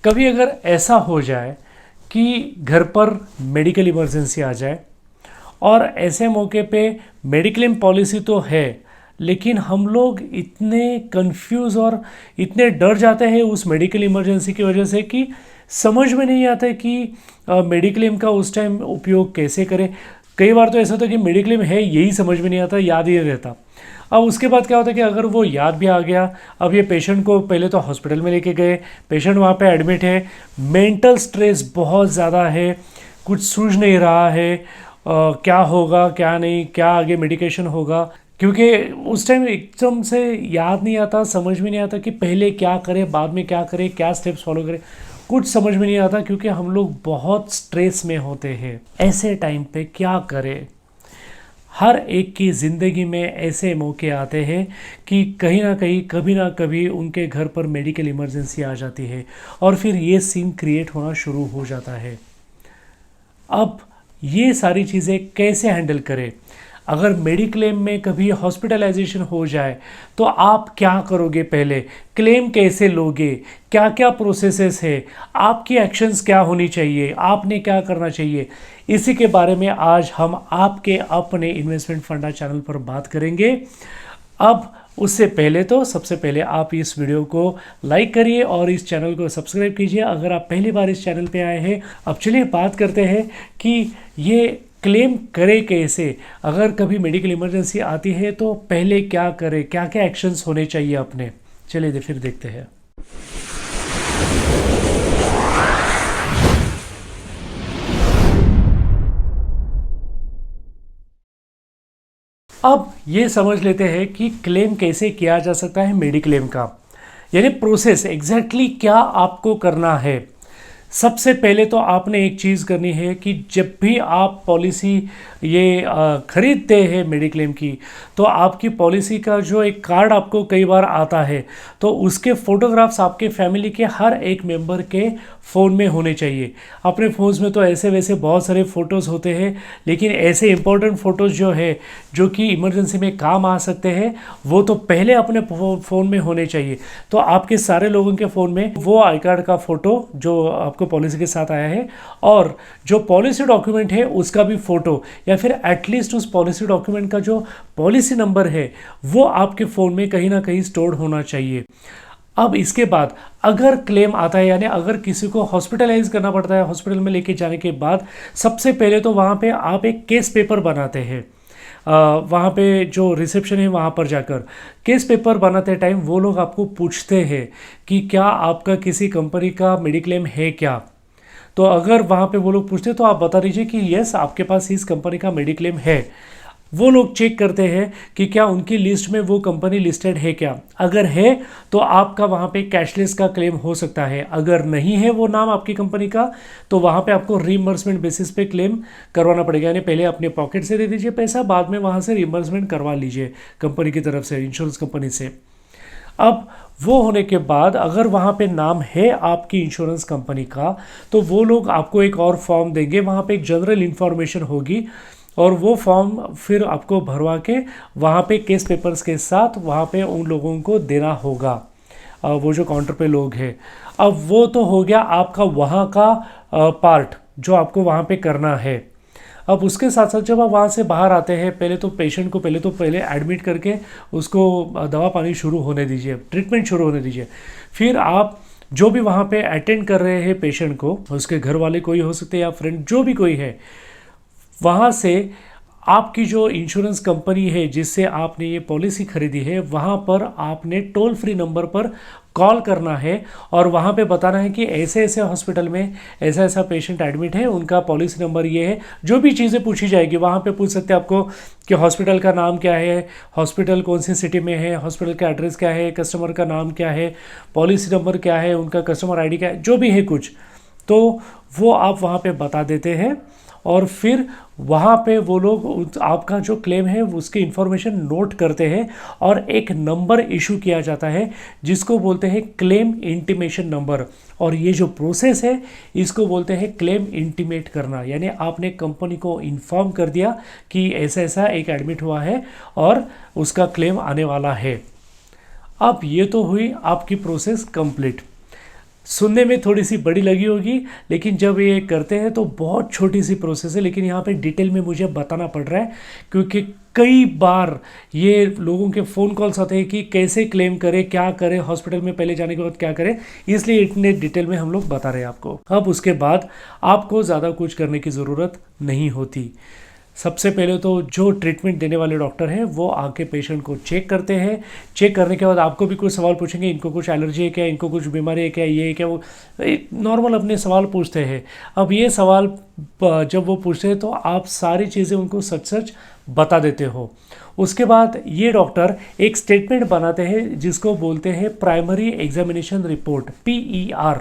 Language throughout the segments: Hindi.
कभी अगर ऐसा हो जाए कि घर पर मेडिकल इमरजेंसी आ जाए और ऐसे मौके पे मेडिक्लेम पॉलिसी तो है, लेकिन हम लोग इतने कंफ्यूज और इतने डर जाते हैं उस मेडिकल इमरजेंसी की वजह से कि समझ में नहीं आता है कि मेडिक्लेम का उस टाइम उपयोग कैसे करें। कई बार तो ऐसा होता है कि मेडिक्लेम है यही समझ में नहीं आता, याद ही नहीं रहता। अब उसके बाद क्या होता है कि अगर वो याद भी आ गया, अब ये पेशेंट को पहले तो हॉस्पिटल में लेके गए, पेशेंट वहाँ पे एडमिट है, मेंटल स्ट्रेस बहुत ज़्यादा है, कुछ सूझ नहीं रहा है क्या होगा क्या नहीं, क्या आगे मेडिकेशन होगा, क्योंकि उस टाइम एकदम से याद नहीं आता, समझ में नहीं आता कि पहले क्या करें, बाद में क्या करें, क्या स्टेप्स फॉलो करें, कुछ समझ में नहीं आता क्योंकि हम लोग बहुत स्ट्रेस में होते हैं। ऐसे टाइम पे क्या करें? हर एक की ज़िंदगी में ऐसे मौके आते हैं कि कहीं ना कहीं कभी ना कभी उनके घर पर मेडिकल इमरजेंसी आ जाती है और फिर ये सीन क्रिएट होना शुरू हो जाता है। अब ये सारी चीज़ें कैसे हैंडल करें? अगर मेडिक्लेम में कभी हॉस्पिटलाइजेशन हो जाए तो आप क्या करोगे? पहले क्लेम कैसे लोगे? क्या क्या प्रोसेसेस है? आपकी एक्शंस क्या होनी चाहिए? आपने क्या करना चाहिए? इसी के बारे में आज हम आपके अपने इन्वेस्टमेंट फंडा चैनल पर बात करेंगे। अब उससे पहले तो सबसे पहले आप इस वीडियो को लाइक करिए और इस चैनल को सब्सक्राइब कीजिए अगर आप पहली बार इस चैनल पे आए हैं। अब चलिए बात करते हैं कि ये क्लेम करे कैसे। अगर कभी मेडिकल इमरजेंसी आती है तो पहले क्या करें, क्या क्या एक्शंस होने चाहिए अपने। चलिए फिर देखते हैं। अब ये समझ लेते हैं कि क्लेम कैसे किया जा सकता है मेडिक्लेम का, यानी प्रोसेस एग्जैक्टली क्या आपको करना है। सबसे पहले तो आपने एक चीज़ करनी है कि जब भी आप पॉलिसी ये खरीदते हैं मेडिक्लेम की, तो आपकी पॉलिसी का जो एक कार्ड आपको कई बार आता है तो उसके फ़ोटोग्राफ्स आपके फैमिली के हर एक मेंबर के फ़ोन में होने चाहिए। अपने फ़ोन्स में तो ऐसे वैसे बहुत सारे फ़ोटोज़ होते हैं, लेकिन ऐसे इंपॉर्टेंट फ़ोटोज़ जो है जो कि इमरजेंसी में काम आ सकते हैं वो तो पहले अपने फ़ोन में होने चाहिए। तो आपके सारे लोगों के फ़ोन में वो आई कार्ड का फ़ोटो जो आपको पॉलिसी के साथ आया है और जो पॉलिसी डॉक्यूमेंट है उसका भी फ़ोटो, या फिर एटलीस्ट उस पॉलिसी डॉक्यूमेंट का जो पॉलिसी नंबर है वो आपके फ़ोन में कहीं ना कहीं स्टोर्ड होना चाहिए। अब इसके बाद अगर क्लेम आता है, यानी अगर किसी को हॉस्पिटलाइज करना पड़ता है, हॉस्पिटल में लेके जाने के बाद सबसे पहले तो वहाँ पे आप एक केस पेपर बनाते हैं। वहाँ पे जो रिसेप्शन है वहाँ पर जाकर केस पेपर बनाते टाइम वो लोग आपको पूछते हैं कि क्या आपका किसी कंपनी का मेडिक्लेम है क्या। तो अगर वहाँ पे वो लोग पूछते हैं तो आप बता दीजिए कि यस आपके पास इस कंपनी का मेडिक्लेम है। वो लोग चेक करते हैं कि क्या उनकी लिस्ट में वो कंपनी लिस्टेड है क्या। अगर है तो आपका वहाँ पे कैशलेस का क्लेम हो सकता है। अगर नहीं है वो नाम आपकी कंपनी का तो वहाँ पे आपको रीइंबर्समेंट बेसिस पे क्लेम करवाना पड़ेगा, यानी पहले अपने पॉकेट से दे दीजिए पैसा, बाद में वहाँ से रीइंबर्समेंट करवा लीजिए कंपनी की तरफ से, इंश्योरेंस कंपनी से। अब वो होने के बाद अगर वहाँ पे नाम है आपकी इंश्योरेंस कंपनी का तो वो लोग आपको एक और फॉर्म देंगे, वहाँ पे एक जनरल इन्फॉर्मेशन होगी और वो फॉर्म फिर आपको भरवा के वहाँ पे केस पेपर्स के साथ वहाँ पे उन लोगों को देना होगा, वो जो काउंटर पे लोग हैं। अब वो तो हो गया आपका वहाँ का पार्ट जो आपको वहाँ पे करना है। अब उसके साथ साथ जब आप वहाँ से बाहर आते हैं पहले तो पेशेंट को पहले एडमिट करके उसको दवा पानी शुरू होने दीजिए, ट्रीटमेंट शुरू होने दीजिए। फिर आप जो भी वहाँ पे अटेंड कर रहे हैं पेशेंट को, उसके घर वाले कोई हो सकते हैं या फ्रेंड जो भी कोई है, वहाँ से आपकी जो इंश्योरेंस कंपनी है जिससे आपने ये पॉलिसी खरीदी है वहाँ पर आपने टोल फ्री नंबर पर कॉल करना है और वहाँ पे बताना है कि ऐसे ऐसे हॉस्पिटल में ऐसा ऐसा पेशेंट एडमिट है, उनका पॉलिसी नंबर ये है। जो भी चीज़ें पूछी जाएगी वहाँ पे पूछ सकते हैं आपको कि हॉस्पिटल का नाम क्या है, हॉस्पिटल कौन सी सिटी में है, हॉस्पिटल का एड्रेस क्या है, कस्टमर का नाम क्या है, पॉलिसी नंबर क्या है, उनका कस्टमर ID क्या है, जो भी है कुछ तो वो आप वहाँ पे बता देते हैं और फिर वहाँ पे वो लोग आपका जो क्लेम है उसकी इंफॉर्मेशन नोट करते हैं और एक नंबर इशू किया जाता है जिसको बोलते हैं क्लेम इंटीमेशन नंबर। और ये जो प्रोसेस है इसको बोलते हैं क्लेम इंटीमेट करना, यानी आपने कंपनी को इन्फॉर्म कर दिया कि ऐसा ऐसा एक एडमिट हुआ है और उसका क्लेम आने वाला है। अब ये तो हुई आपकी प्रोसेस कंप्लीट। सुनने में थोड़ी सी बड़ी लगी होगी, लेकिन जब ये करते हैं तो बहुत छोटी सी प्रोसेस है, लेकिन यहाँ पे डिटेल में मुझे बताना पड़ रहा है क्योंकि कई बार ये लोगों के फ़ोन कॉल्स आते हैं कि कैसे क्लेम करें, क्या करें, हॉस्पिटल में पहले जाने के बाद क्या करें, इसलिए इतने डिटेल में हम लोग बता रहे हैं आपको। अब उसके बाद आपको ज़्यादा कुछ करने की ज़रूरत नहीं होती। सबसे पहले तो जो ट्रीटमेंट देने वाले डॉक्टर हैं वो आके पेशेंट को चेक करते हैं। चेक करने के बाद आपको भी कुछ सवाल पूछेंगे, इनको कुछ एलर्जी है क्या, इनको कुछ बीमारी है क्या, ये है क्या, वो नॉर्मल अपने सवाल पूछते हैं। अब ये सवाल जब वो पूछते हैं तो आप सारी चीज़ें उनको सच सच बता देते हो। उसके बाद ये डॉक्टर एक स्टेटमेंट बनाते हैं जिसको बोलते हैं प्राइमरी एग्जामिनेशन रिपोर्ट, PER।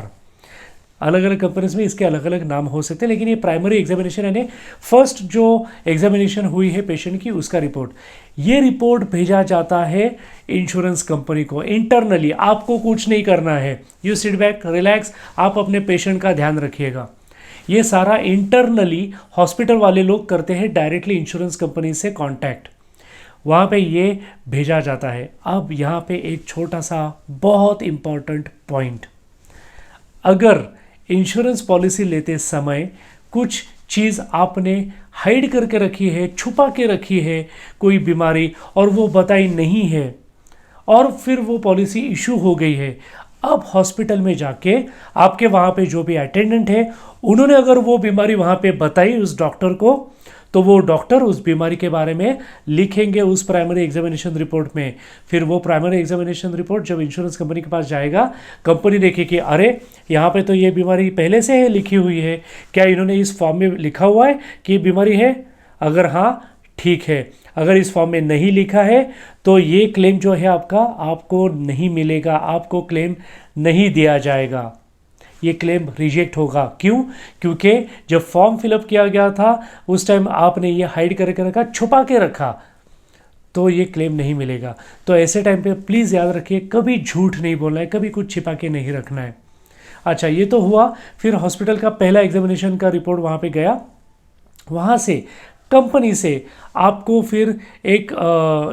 अलग अलग कंपनीज में इसके अलग अलग नाम हो सकते हैं, लेकिन ये प्राइमरी एग्जामिनेशन यानी फर्स्ट जो एग्जामिनेशन हुई है पेशेंट की उसका रिपोर्ट, ये रिपोर्ट भेजा जाता है इंश्योरेंस कंपनी को इंटरनली। आपको कुछ नहीं करना है, यू सिट बैक, रिलैक्स, आप अपने पेशेंट का ध्यान रखिएगा। ये सारा इंटरनली हॉस्पिटल वाले लोग करते हैं, डायरेक्टली इंश्योरेंस कंपनी से कॉन्टैक्ट, वहाँ पे ये भेजा जाता है। अब यहाँ पे एक छोटा सा बहुत इम्पॉर्टेंट पॉइंट, अगर इंश्योरेंस पॉलिसी लेते समय कुछ चीज़ आपने हाइड करके रखी है, छुपा के रखी है, कोई बीमारी, और वो बताई नहीं है, और फिर वो पॉलिसी इशू हो गई है, अब हॉस्पिटल में जाके आपके वहाँ पे जो भी अटेंडेंट है उन्होंने अगर वो बीमारी वहाँ पे बताई उस डॉक्टर को, तो वो डॉक्टर उस बीमारी के बारे में लिखेंगे उस प्राइमरी एग्जामिनेशन रिपोर्ट में। फिर वो प्राइमरी एग्जामिनेशन रिपोर्ट जब इंश्योरेंस कंपनी के पास जाएगा, कंपनी देखे कि अरे यहाँ पे तो ये बीमारी पहले से है लिखी हुई है, क्या इन्होंने इस फॉर्म में लिखा हुआ है कि ये बीमारी है? अगर हाँ, ठीक है। अगर इस फॉर्म में नहीं लिखा है तो ये क्लेम जो है आपका आपको नहीं मिलेगा, आपको क्लेम नहीं दिया जाएगा, ये क्लेम रिजेक्ट होगा। क्यों? क्योंकि जब फॉर्म फिलअप किया गया था उस टाइम आपने ये हाइड करके रखा, छुपा के रखा, तो ये क्लेम नहीं मिलेगा। तो ऐसे टाइम पे प्लीज़ याद रखिए, कभी झूठ नहीं बोलना है, कभी कुछ छिपा के नहीं रखना है। अच्छा, ये तो हुआ। फिर हॉस्पिटल का पहला एग्जामिनेशन का रिपोर्ट वहाँ पे गया, वहाँ से कंपनी से आपको फिर एक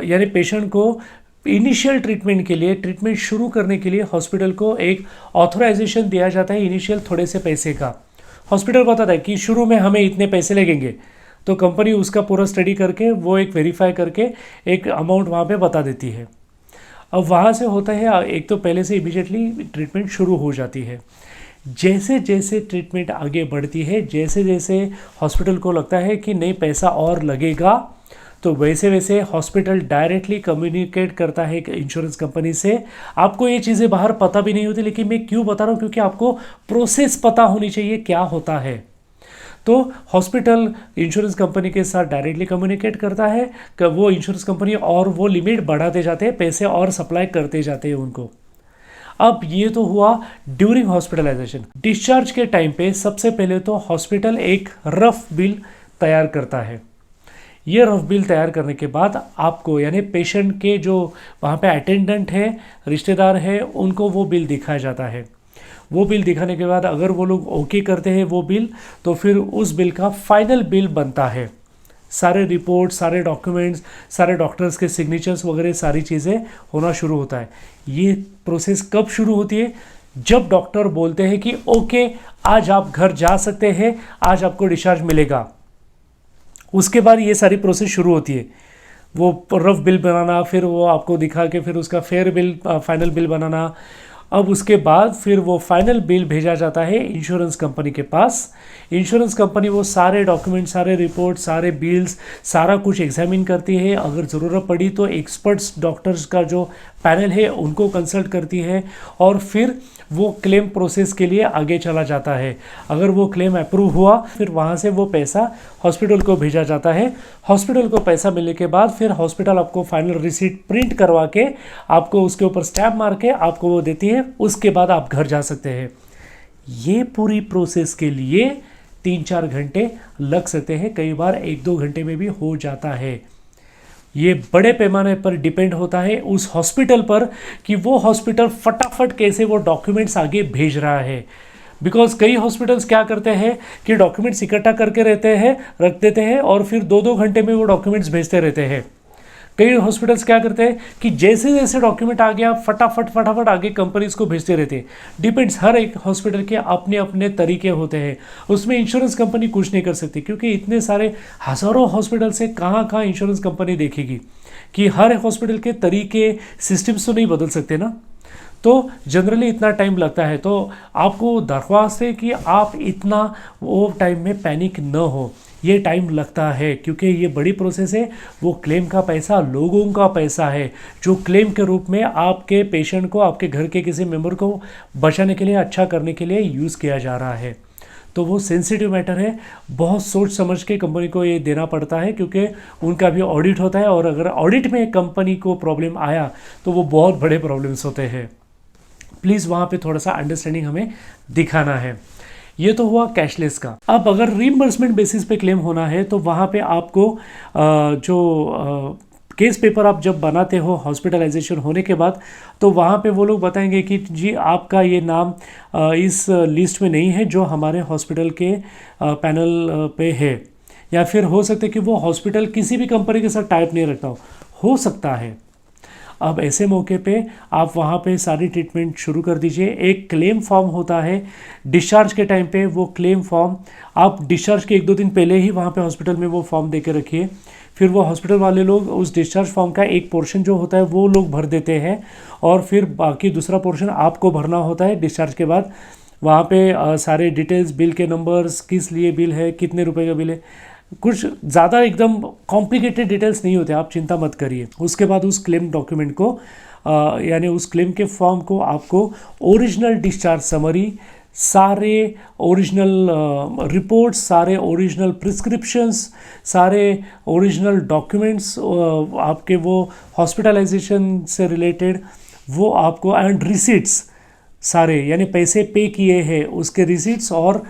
यानी पेशेंट को इनिशियल ट्रीटमेंट के लिए, ट्रीटमेंट शुरू करने के लिए हॉस्पिटल को एक ऑथराइजेशन दिया जाता है, इनिशियल थोड़े से पैसे का। हॉस्पिटल बताता है कि शुरू में हमें इतने पैसे लगेंगे, तो कंपनी उसका पूरा स्टडी करके वो एक वेरीफाई करके एक अमाउंट वहाँ पे बता देती है। अब वहाँ से होता है, एक तो पहले से इमीडिएटली ट्रीटमेंट शुरू हो जाती है। जैसे जैसे ट्रीटमेंट आगे बढ़ती है, जैसे जैसे हॉस्पिटल को लगता है कि नहीं पैसा और लगेगा, तो वैसे वैसे हॉस्पिटल डायरेक्टली कम्युनिकेट करता है इंश्योरेंस कंपनी से। आपको ये चीज़ें बाहर पता भी नहीं होती, लेकिन मैं क्यों बता रहा हूँ, क्योंकि आपको प्रोसेस पता होनी चाहिए क्या होता है। तो हॉस्पिटल इंश्योरेंस कंपनी के साथ डायरेक्टली कम्युनिकेट करता है कि वो इंश्योरेंस कंपनी और वो लिमिट बढ़ाते जाते हैं, पैसे और सप्लाई करते जाते हैं उनको। अब ये तो हुआ ड्यूरिंग हॉस्पिटलाइजेशन। डिस्चार्ज के टाइम पे सबसे पहले तो हॉस्पिटल एक रफ बिल तैयार करता है। ये रफ बिल तैयार करने के बाद आपको यानी पेशेंट के जो वहाँ पे अटेंडेंट है, रिश्तेदार है, उनको वो बिल दिखाया जाता है। वो बिल दिखाने के बाद अगर वो लोग ओके करते हैं वो बिल, तो फिर उस बिल का फाइनल बिल बनता है। सारे रिपोर्ट, सारे डॉक्यूमेंट्स, सारे डॉक्टर्स के सिग्नेचर्स वगैरह सारी चीज़ें होना शुरू होता है। ये प्रोसेस कब शुरू होती है? जब डॉक्टर बोलते हैं कि ओके आज आप घर जा सकते हैं, आज आपको डिस्चार्ज मिलेगा। उसके बाद ये सारी प्रोसेस शुरू होती है, वो रफ बिल बनाना, फिर वो आपको दिखा के फिर उसका फेयर बिल, फाइनल बिल बनाना। अब उसके बाद फिर वो फाइनल बिल भेजा जाता है इंश्योरेंस कंपनी के पास। इंश्योरेंस कंपनी वो सारे डॉक्यूमेंट, सारे रिपोर्ट, सारे बिल्स, सारा कुछ एग्जामिन करती है। अगर ज़रूरत पड़ी तो एक्सपर्ट्स डॉक्टर्स का जो पैनल है उनको कंसल्ट करती है, और फिर वो क्लेम प्रोसेस के लिए आगे चला जाता है। अगर वो क्लेम अप्रूव हुआ, फिर वहाँ से वो पैसा हॉस्पिटल को भेजा जाता है। हॉस्पिटल को पैसा मिलने के बाद फिर हॉस्पिटल आपको फाइनल रिसीट प्रिंट करवा के आपको उसके ऊपर स्टैम्प मार के आपको वो देती है। उसके बाद आप घर जा सकते हैं। ये पूरी प्रोसेस के लिए 3-4 घंटे लग सकते हैं, कई बार 1-2 घंटे में भी हो जाता है। ये बड़े पैमाने पर डिपेंड होता है उस हॉस्पिटल पर कि वो हॉस्पिटल फटाफट कैसे वो डॉक्यूमेंट्स आगे भेज रहा है। बिकॉज कई हॉस्पिटल्स क्या करते हैं कि डॉक्यूमेंट्स इकट्ठा करके रहते हैं, रख देते हैं, और फिर 2-2 घंटे में वो डॉक्यूमेंट्स भेजते रहते हैं। कई हॉस्पिटल्स क्या करते हैं कि जैसे जैसे डॉक्यूमेंट आ गया फटाफट आगे कंपनीज को भेजते रहते हैं। डिपेंड्स, हर एक हॉस्पिटल के अपने अपने तरीके होते हैं, उसमें इंश्योरेंस कंपनी कुछ नहीं कर सकती, क्योंकि इतने सारे हज़ारों हॉस्पिटल से कहाँ कहाँ इंश्योरेंस कंपनी देखेगी कि हर एक हॉस्पिटल के तरीके सिस्टम्स तो नहीं बदल सकते ना। तो जनरली इतना टाइम लगता है। तो आपको दरख्वास्त है कि आप इतना वो टाइम में पैनिक न हो, ये टाइम लगता है क्योंकि ये बड़ी प्रोसेस है। वो क्लेम का पैसा लोगों का पैसा है जो क्लेम के रूप में आपके पेशेंट को, आपके घर के किसी मेंबर को बचाने के लिए, अच्छा करने के लिए यूज़ किया जा रहा है। तो वो सेंसिटिव मैटर है, बहुत सोच समझ के कंपनी को ये देना पड़ता है, क्योंकि उनका भी ऑडिट होता है और अगर ऑडिट में कंपनी को प्रॉब्लम आया तो वो बहुत बड़े प्रॉब्लम्स होते हैं। प्लीज़ वहाँ पे थोड़ा सा अंडरस्टैंडिंग हमें दिखाना है। ये तो हुआ कैशलेस का। अब अगर रीइंबर्समेंट बेसिस पे क्लेम होना है तो वहाँ पे आपको केस पेपर आप जब बनाते हो हॉस्पिटलाइजेशन होने के बाद, तो वहाँ पे वो लोग बताएंगे कि जी आपका ये नाम इस लिस्ट में नहीं है जो हमारे हॉस्पिटल के पैनल पे है, या फिर हो सकता है कि वो हॉस्पिटल किसी भी कंपनी के साथ टाइप नहीं रखता हो सकता है। अब ऐसे मौके पे आप वहाँ पे सारी ट्रीटमेंट शुरू कर दीजिए। एक क्लेम फॉर्म होता है डिस्चार्ज के टाइम पे, वो क्लेम फॉर्म आप डिस्चार्ज के 1-2 दिन पहले ही वहाँ पे हॉस्पिटल में वो फॉर्म दे के रखिए। फिर वो हॉस्पिटल वाले लोग उस डिस्चार्ज फॉर्म का एक पोर्शन जो होता है वो लोग भर देते हैं, और फिर बाकी दूसरा पोर्शन आपको भरना होता है डिस्चार्ज के बाद। वहाँ पे सारे डिटेल्स, बिल के नंबर्स, किस लिए बिल है, कितने रुपए का बिल है, कुछ ज़्यादा एकदम कॉम्प्लिकेटेड डिटेल्स नहीं होते, आप चिंता मत करिए। उसके बाद उस क्लेम डॉक्यूमेंट को यानी उस क्लेम के फॉर्म को आपको ओरिजिनल डिस्चार्ज समरी, सारे ओरिजिनल रिपोर्ट्स, सारे ओरिजिनल प्रिस्क्रिप्शंस, सारे ओरिजिनल डॉक्यूमेंट्स आपके वो हॉस्पिटलाइजेशन से रिलेटेड, वो आपको, एंड रिसीट्स सारे, यानी पैसे पे किए हैं उसके रिसीट्स, और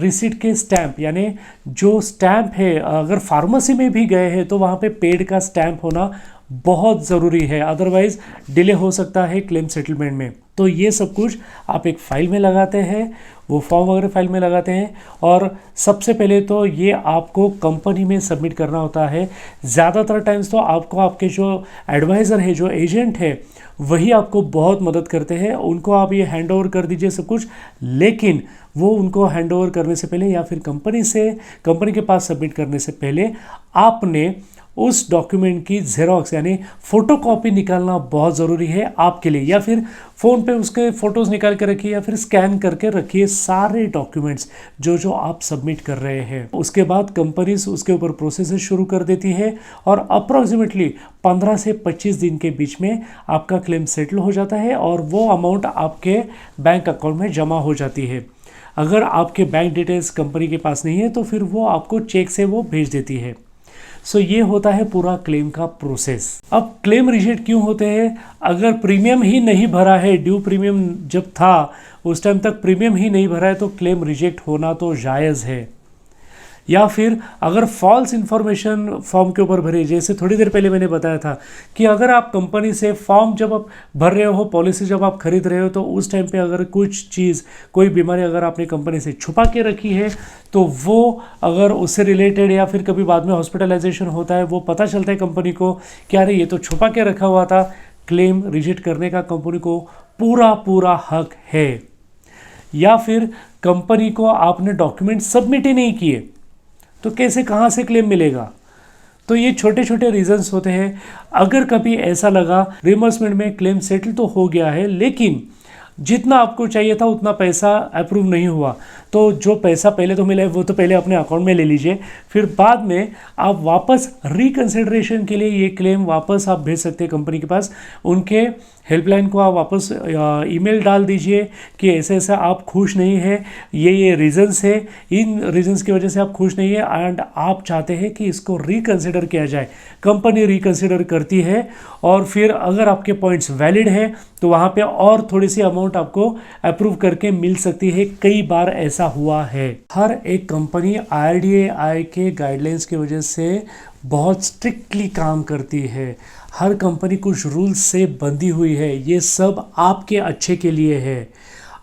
रिसीट के स्टैंप, यानी जो स्टैंप है, अगर फार्मेसी में भी गए हैं तो वहाँ पे पेड का स्टैंप होना बहुत ज़रूरी है, अदरवाइज़ डिले हो सकता है क्लेम सेटलमेंट में। तो ये सब कुछ आप एक फ़ाइल में लगाते हैं, वो फॉर्म वगैरह फाइल में लगाते हैं, और सबसे पहले तो ये आपको कंपनी में सबमिट करना होता है। ज़्यादातर टाइम्स तो आपको आपके जो एडवाइज़र है, जो एजेंट है, वही आपको बहुत मदद करते हैं। उनको आप ये हैंड ओवर कर दीजिए सब कुछ, लेकिन वो उनको हैंड ओवर करने से पहले या फिर कंपनी के पास सबमिट करने से पहले आपने उस डॉक्यूमेंट की जेरोक्स यानी फ़ोटोकॉपी निकालना बहुत ज़रूरी है आपके लिए, या फिर फ़ोन पे उसके फ़ोटोज़ निकाल के रखिए, या फिर स्कैन करके रखिए सारे डॉक्यूमेंट्स जो आप सबमिट कर रहे हैं। उसके बाद कंपनीज उसके ऊपर प्रोसेस शुरू कर देती है, और अप्रॉक्सीमेटली 15 से 25 दिन के बीच में आपका क्लेम सेटल हो जाता है, और वो अमाउंट आपके बैंक अकाउंट में जमा हो जाती है। अगर आपके बैंक डिटेल्स कंपनी के पास नहीं है तो फिर वो आपको चेक से वो भेज देती है। सो ये होता है पूरा क्लेम का प्रोसेस। अब क्लेम रिजेक्ट क्यों होते हैं? अगर प्रीमियम ही नहीं भरा है, ड्यू प्रीमियम जब था उस टाइम तक प्रीमियम ही नहीं भरा है, तो क्लेम रिजेक्ट होना तो जायज़ है। या फिर अगर फॉल्स इन्फॉर्मेशन फॉर्म के ऊपर भरे, जैसे थोड़ी देर पहले मैंने बताया था कि अगर आप कंपनी से फॉर्म जब आप भर रहे हो, पॉलिसी जब आप खरीद रहे हो, तो उस टाइम पे अगर कुछ चीज़, कोई बीमारी अगर आपने कंपनी से छुपा के रखी है, तो वो अगर उससे रिलेटेड या फिर कभी बाद में हॉस्पिटलाइजेशन होता है, वो पता चलता है कंपनी को कि अरे ये तो छुपा के रखा हुआ था, क्लेम रिजेक्ट करने का कंपनी को पूरा हक है। या फिर कंपनी को आपने डॉक्यूमेंट सबमिट ही नहीं किए, तो कैसे, कहाँ से क्लेम मिलेगा? तो ये छोटे छोटे रीजंस होते हैं। अगर कभी ऐसा लगा रिइंबर्समेंट में क्लेम सेटल तो हो गया है, लेकिन जितना आपको चाहिए था उतना पैसा अप्रूव नहीं हुआ, तो जो पैसा पहले तो मिला है वो तो पहले अपने अकाउंट में ले लीजिए, फिर बाद में आप वापस रिकंसिडरेशन के लिए ये क्लेम वापस आप भेज सकते हैं कंपनी के पास। उनके हेल्पलाइन को आप वापस ईमेल डाल दीजिए कि ऐसे ऐसा आप खुश नहीं है, ये रीजंस है, इन रीजंस की वजह से आप खुश नहीं है, एंड आप चाहते हैं कि इसको रिकंसिडर किया जाए। कंपनी रिकंसिडर करती है, और फिर अगर आपके पॉइंट्स वैलिड है तो वहाँ पे और थोड़ी सी अमाउंट आपको अप्रूव करके मिल सकती है। कई बार ऐसा हुआ है। हर एक कंपनी IRDAI के गाइडलाइंस की वजह से बहुत स्ट्रिक्टली काम करती है। हर कंपनी कुछ रूल्स से बंधी हुई है। ये सब आपके अच्छे के लिए है,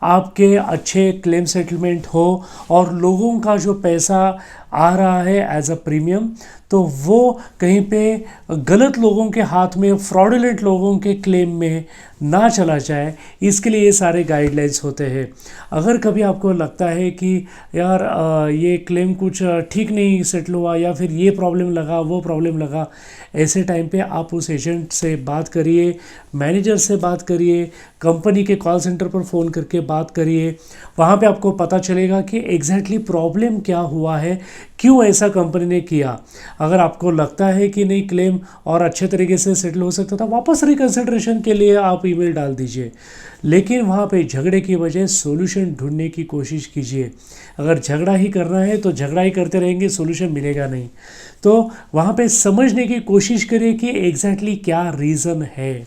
आपके अच्छे क्लेम सेटलमेंट हो, और लोगों का जो पैसा आ रहा है एज अ प्रीमियम, तो वो कहीं पे गलत लोगों के हाथ में, फ्रॉडुलेंट लोगों के क्लेम में ना चला जाए, इसके लिए ये सारे गाइडलाइंस होते हैं। अगर कभी आपको लगता है कि यार ये क्लेम कुछ ठीक नहीं सेटल हुआ, या फिर ये प्रॉब्लम लगा, वो प्रॉब्लम लगा, ऐसे टाइम पे आप उस एजेंट से बात करिए, मैनेजर से बात करिए, कंपनी के कॉल सेंटर पर फ़ोन करके बात करिए। वहाँ पे आपको पता चलेगा कि एग्जैक्टली प्रॉब्लम क्या हुआ है, क्यों ऐसा कंपनी ने किया। अगर आपको लगता है कि नहीं क्लेम और अच्छे तरीके से सेटल हो सकता था, वापस रिकन्सिडरेशन के लिए आप ईमेल डाल दीजिए, लेकिन वहाँ पे झगड़े की वजह सॉल्यूशन ढूंढने की कोशिश कीजिए। अगर झगड़ा ही करना है तो झगड़ा ही करते रहेंगे, सॉल्यूशन मिलेगा नहीं। तो वहाँ पे समझने की कोशिश करिए कि एग्जैक्टली क्या रीज़न है।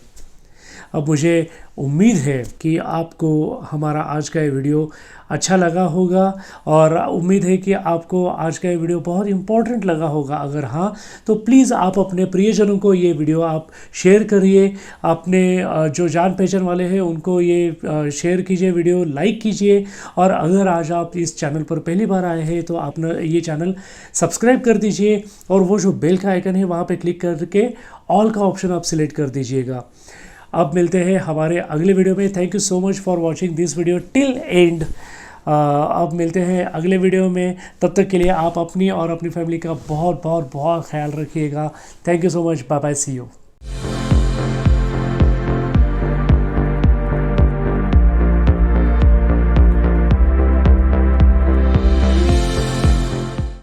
अब मुझे उम्मीद है कि आपको हमारा आज का ये वीडियो अच्छा लगा होगा, और उम्मीद है कि आपको आज का ये वीडियो बहुत इंपॉर्टेंट लगा होगा। अगर हाँ, तो प्लीज़ आप अपने प्रियजनों को ये वीडियो आप शेयर करिए, अपने जो जान पहचान वाले हैं उनको ये शेयर कीजिए, वीडियो लाइक कीजिए। और अगर आज आप इस चैनल पर पहली बार आए हैं तो आप ये चैनल सब्सक्राइब कर दीजिए, और वो जो बेल का आइकन है वहाँ पर क्लिक करके ऑल का ऑप्शन आप सिलेक्ट कर दीजिएगा। अब मिलते हैं हमारे अगले वीडियो में। Thank you so much for watching this video till and. अब मिलते हैं अगले वीडियो में। तब तक के लिए आप अपनी और अपनी फैमिली का बहुत बहुत बहुत ख्याल रखिएगा। Thank you so much. Bye bye, see you.